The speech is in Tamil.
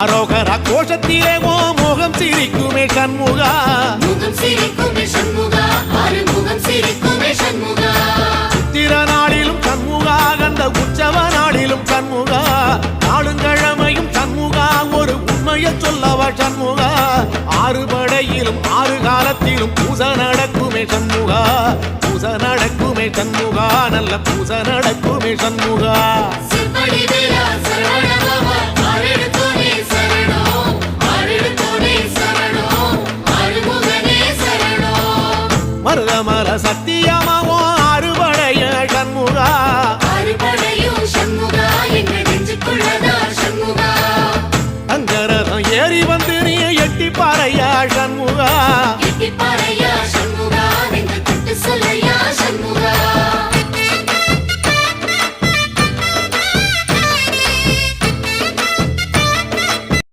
அரோகரா கோஷத்திலே ஓ முகம் சிரிக்குமே சண்முகா, முகம் சிரிக்குமே சண்முகா, ஆறுமுகம் சிரிக்குமே சண்முகா. சித்திர நாளிலும் சண்முகா, கந்த உற்சவ நாளிலும் சண்முகா, நாளுங்கிழமையும் சண்முகா, ஒரு உண்மையை சொல்லவா சண்முகா. ஆறு படையிலும் ஆறு காலத்திலும் பூசை நடக்குமே சண்முகா, பூசை நடக்குமே சண்முகா, நல்ல பூசை நடக்குமே சண்முகா. சிற்படி வீரா சரவண பவா, ஆறெடுத்தோனே சரணம், ஆறெடுத்தோனே சரணம், ஆறுமுகனே சரணம். மருதமர சத்தியமாவோ அறுபடைய சண்முகா, அறுபடையும் சண்முகா, எங்க நெஞ்சுக்குள்ளதா சண்முகா. அங்கரதம் ஏறி வந்து நீ எட்டி பாறையா சண்முகா, எட்டி பாறையா சண்முகா, நெஞ்சு தொட்டு சொல்லையா சண்முகா.